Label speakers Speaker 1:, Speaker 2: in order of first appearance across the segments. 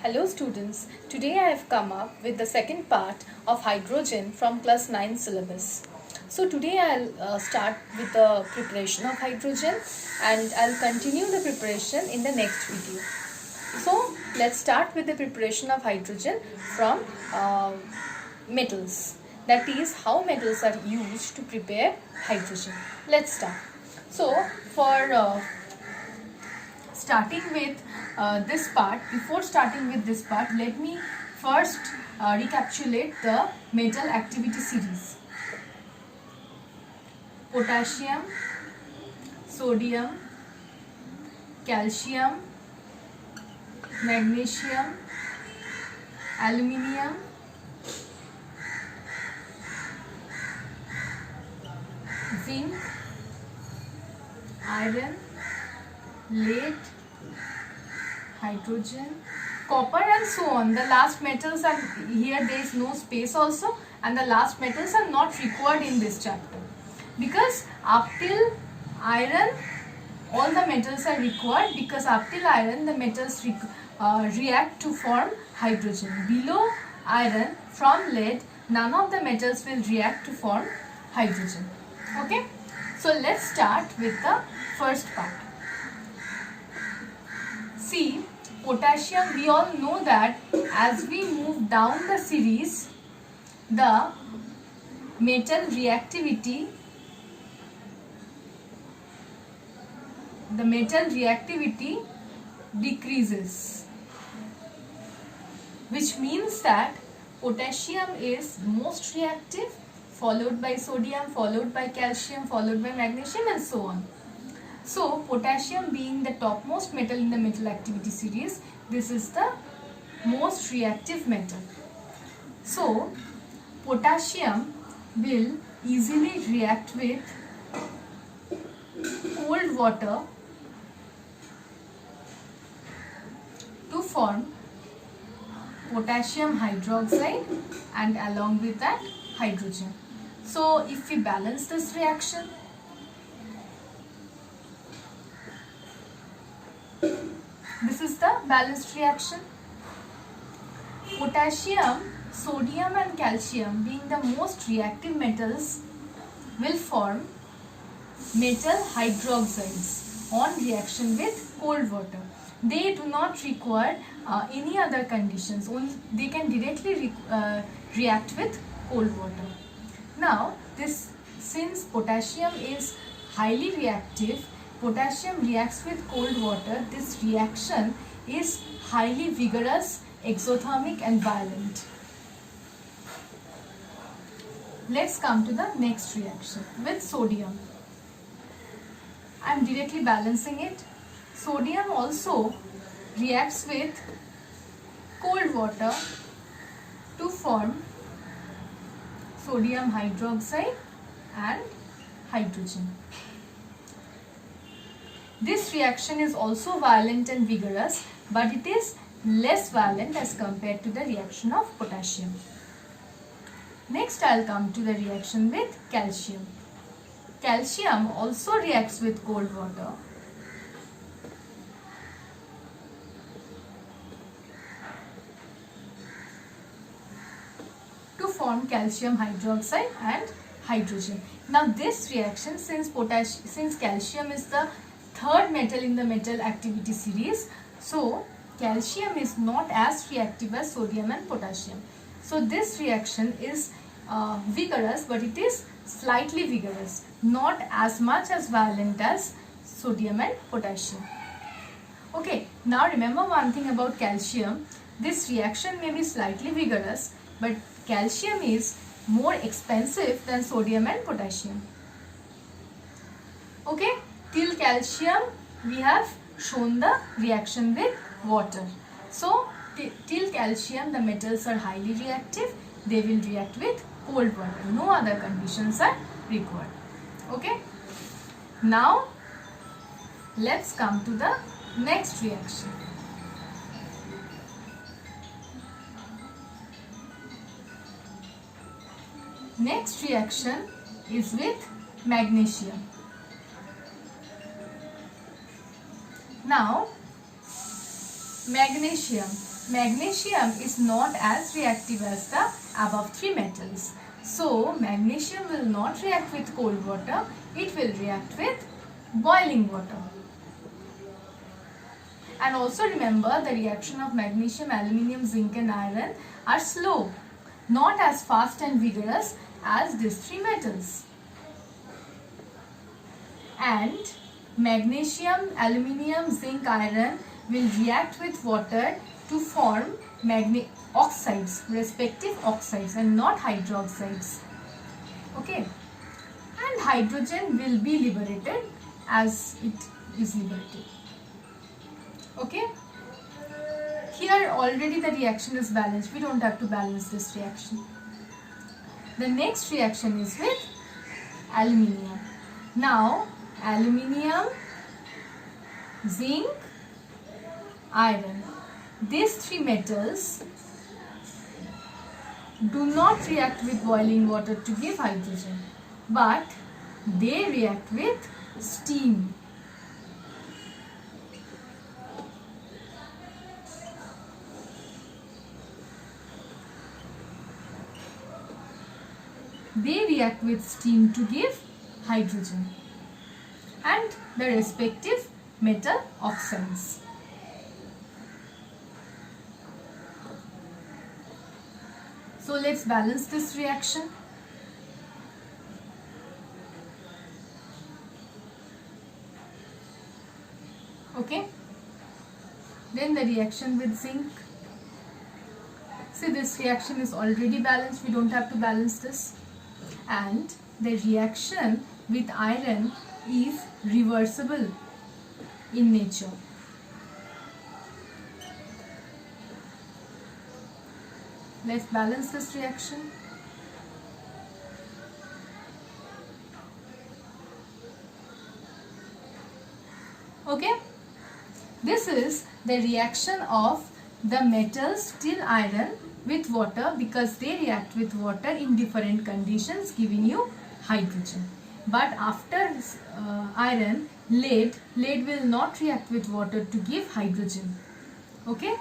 Speaker 1: Hello students, today I have come up with the second part of hydrogen from class 9 syllabus. So today I'll start with the preparation of hydrogen and I'll continue the preparation in the next video. So let's start with the preparation of hydrogen from metals. That is how metals are used to prepare hydrogen. Let's start. So for starting with this part, before starting with this part, let me first recapitulate the metal activity series. Potassium, sodium, calcium, magnesium, aluminium, zinc, iron, lead, hydrogen, copper and so on. The last metals are here, there is no space also, and the last metals are not required in this chapter because up till iron all the metals are required, because up till iron the metals react to form hydrogen. Below iron from lead none of the metals will react to form hydrogen. Okay, so let's start with the first part. See, potassium, we all know that as we move down the series, the metal reactivity decreases, which means that potassium is most reactive, followed by sodium, followed by calcium, followed by magnesium and so on. So potassium being the topmost metal in the metal activity series, this is the most reactive metal. So potassium will easily react with cold water to form potassium hydroxide and along with that hydrogen. So if we balance this reaction, this is the balanced reaction. Potassium, sodium and calcium being the most reactive metals will form metal hydroxides on reaction with cold water. They do not require any other conditions, only they can directly react with cold water. Now since potassium is highly reactive, potassium reacts with cold water, this reaction is highly vigorous, exothermic and violent. Let's come to the next reaction with sodium. I am directly balancing it. Sodium also reacts with cold water to form sodium hydroxide and hydrogen. This reaction is also violent and vigorous, but it is less violent as compared to the reaction of potassium. Next, I will come to the reaction with calcium. Calcium also reacts with cold water to form calcium hydroxide and hydrogen. Now this reaction, since calcium is the third metal in the metal activity series, so calcium is not as reactive as sodium and potassium. So this reaction is vigorous, but it is slightly vigorous, not as much as violent as sodium and potassium. Okay, now remember one thing about calcium. This reaction may be slightly vigorous, but calcium is more expensive than sodium and potassium. Okay, till calcium we have shown the reaction with water. So till calcium the metals are highly reactive, they will react with cold water. No other conditions are required. Okay, now let's come to the next reaction. Next reaction is with magnesium. Now, magnesium. magnesium is not as reactive as the above three metals. So magnesium will not react with cold water, it will react with boiling water. And also remember, the reaction of magnesium, aluminium, zinc and iron are slow, not as fast and vigorous as these three metals. And magnesium, aluminium, zinc, iron will react with water to form oxides, respective oxides, and not hydroxides. Okay. And hydrogen will be liberated as it is liberated. Okay. Here already the reaction is balanced. We don't have to balance this reaction. The next reaction is with aluminium. Now aluminium, zinc, iron. These three metals do not react with boiling water to give hydrogen, but they react with steam. They react with steam to give hydrogen and the respective metal oxides. So let's balance this reaction. Okay. Then the reaction with zinc. See, this reaction is already balanced. We don't have to balance this. And the reaction with iron is reversible in nature. Let's balance this reaction. Okay, this is the reaction of the metals till iron with water, because they react with water in different conditions, giving you hydrogen. But after iron, lead will not react with water to give hydrogen. Okay.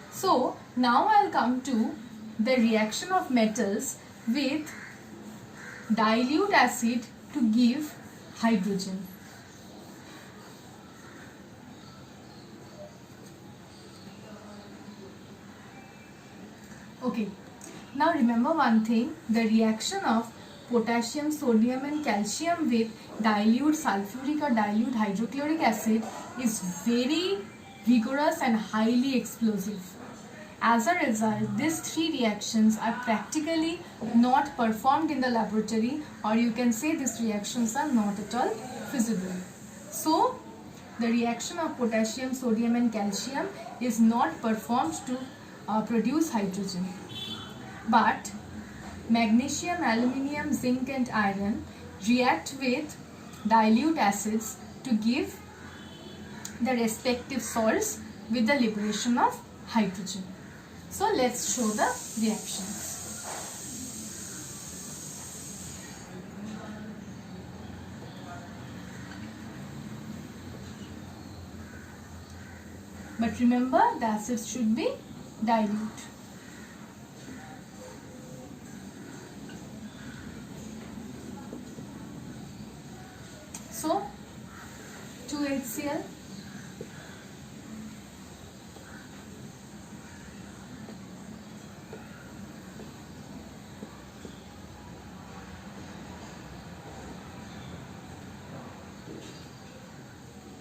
Speaker 1: So now I'll come to the reaction of metals with dilute acid to give hydrogen. Okay, now remember one thing, the reaction of potassium, sodium and calcium with dilute sulfuric or dilute hydrochloric acid is very vigorous and highly explosive. As a result, these three reactions are practically not performed in the laboratory, or you can say these reactions are not at all feasible. So, the reaction of potassium, sodium and calcium is not performed to produce hydrogen. But magnesium, aluminium, zinc and iron react with dilute acids to give the respective salts with the liberation of hydrogen. So let's show the reactions. But remember, the acids should be dilute. So 2HCl,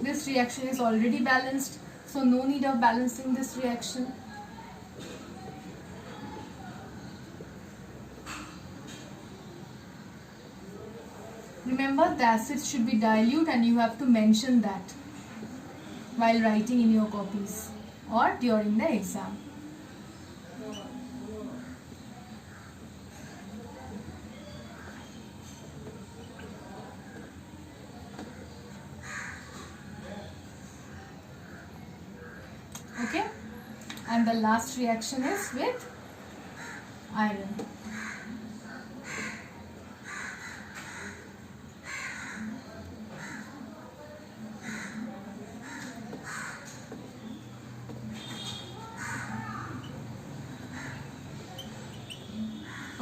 Speaker 1: this reaction is already balanced, so no need of balancing this reaction. Remember, the acids should be dilute and you have to mention that while writing in your copies or during the exam. Okay, and the last reaction is with iron.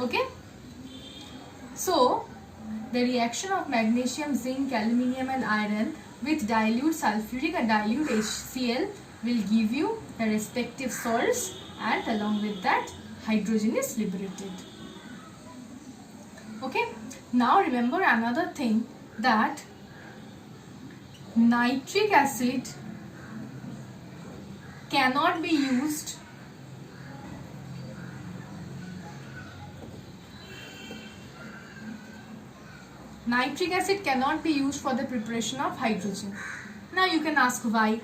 Speaker 1: Okay, so the reaction of magnesium, zinc, aluminium and iron with dilute sulfuric and dilute HCl will give you the respective salts, and along with that hydrogen is liberated. Okay, now remember another thing, that nitric acid cannot be used for the preparation of hydrogen. Now you can ask why.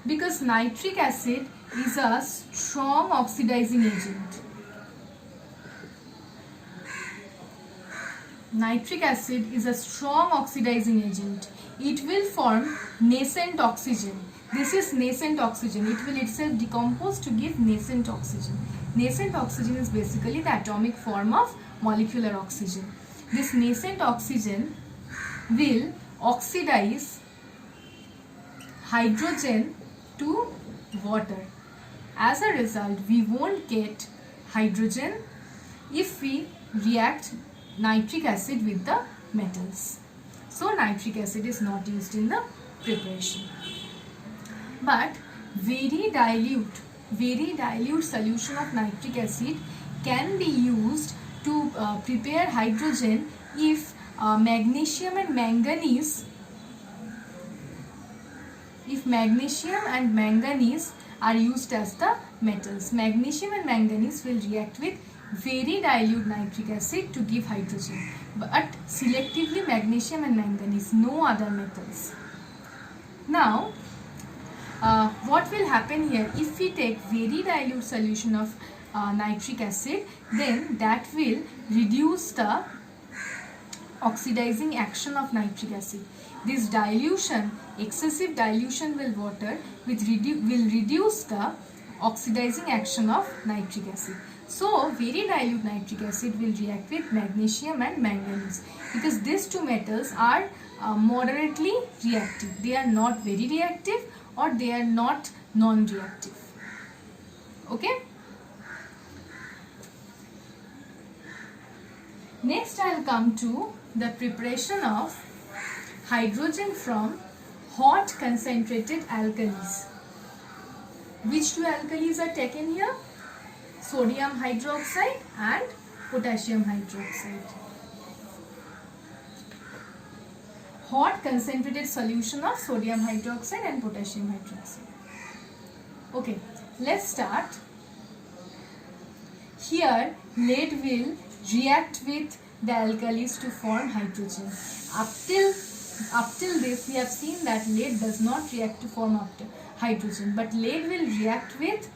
Speaker 1: Because nitric acid is a strong oxidizing agent. Nitric acid is a strong oxidizing agent. It will form nascent oxygen. This is nascent oxygen. It will itself decompose to give nascent oxygen. Nascent oxygen is basically the atomic form of molecular oxygen. This nascent oxygen will oxidize hydrogen to water. As a result, we won't get hydrogen if we react nitric acid with the metals. So nitric acid is not used in the preparation. But very dilute solution of nitric acid can be used to prepare hydrogen if magnesium and manganese are used as the metals. Magnesium and manganese will react with very dilute nitric acid to give hydrogen, but selectively magnesium and manganese, no other metals. Now what will happen here, if we take very dilute solution of nitric acid, then that will reduce the oxidizing action of nitric acid. This dilution, excessive dilution with water will reduce the oxidizing action of nitric acid. So very dilute nitric acid will react with magnesium and manganese, because these two metals are moderately reactive. They are not very reactive or they are not non-reactive. Okay. Next I will come to the preparation of hydrogen from hot concentrated alkalis. Which two alkalis are taken here? Sodium hydroxide and potassium hydroxide. Hot concentrated solution of sodium hydroxide and potassium hydroxide. Okay, let's start. Here lead will react with the alkalis to form hydrogen. Up till this we have seen that lead does not react to form hydrogen, but lead will react with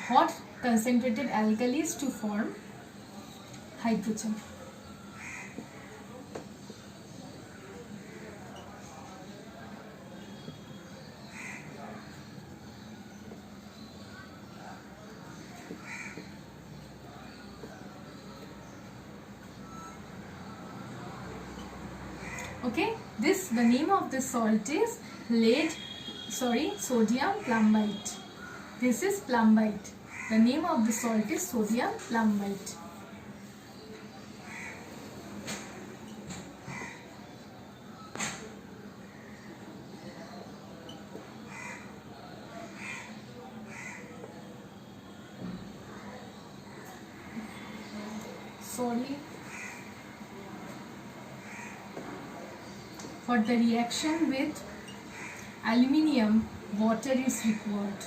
Speaker 1: hot concentrated alkalis to form hydrogen. Okay, the name of this salt is sodium plumbite. This is plumbite. The name of the salt is sodium plumbite. For the reaction with aluminium, water is required.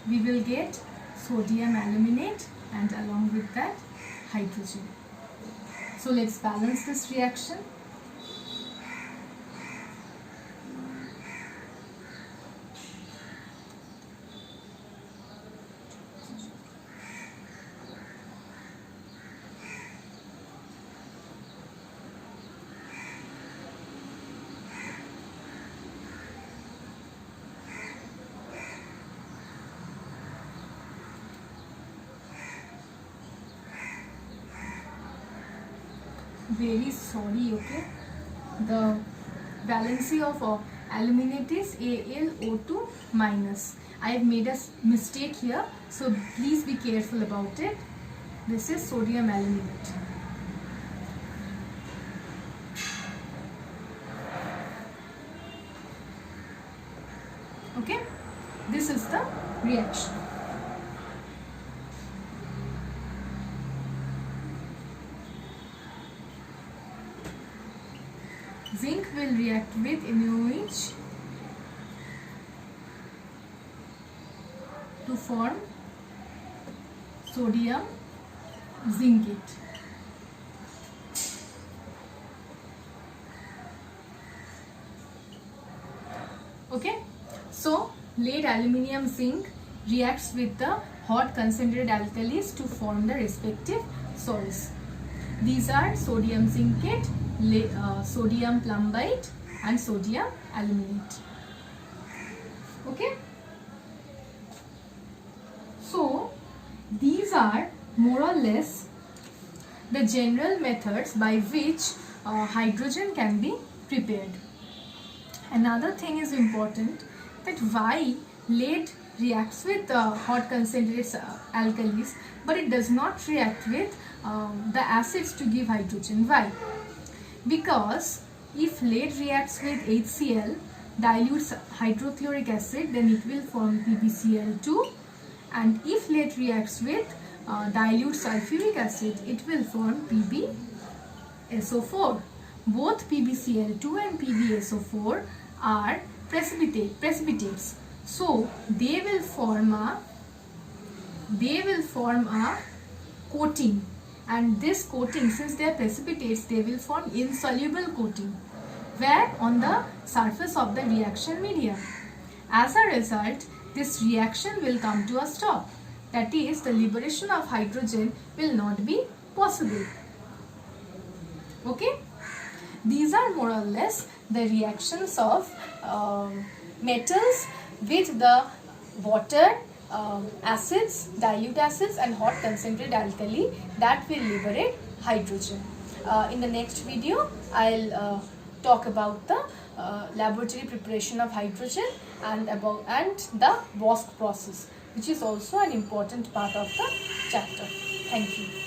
Speaker 1: We will get sodium aluminate and along with that hydrogen. So let's balance this reaction. Very sorry, okay. The valency of aluminate is AlO2 minus. I have made a mistake here, so please be careful about it. This is sodium aluminate. Okay, this is the reaction. Zinc will react with NaOH to form sodium zincate. Okay, so lead, aluminium, zinc reacts with the hot concentrated alkalis to form the respective salts. These are sodium zincate, sodium plumbite and sodium aluminate. Okay, so these are more or less the general methods by which hydrogen can be prepared. Another thing is important, that why lead reacts with hot concentrated alkalis, but it does not react with the acids to give hydrogen. Why? Because if lead reacts with HCl, dilutes hydrochloric acid, then it will form PbCl2, and if lead reacts with dilute sulfuric acid, it will form PbSO4. Both PbCl2 and PbSO4 are precipitates, so they will form a coating, and this coating, since they are precipitates, they will form insoluble coating where on the surface of the reaction medium. As a result, this reaction will come to a stop. That is, the liberation of hydrogen will not be possible. Okay, these are more or less the reactions of metals with the water, acids, dilute acids and hot concentrated alkali that will liberate hydrogen. In the next video, I'll talk about the laboratory preparation of hydrogen and the Vosk process, which is also an important part of the chapter. Thank you.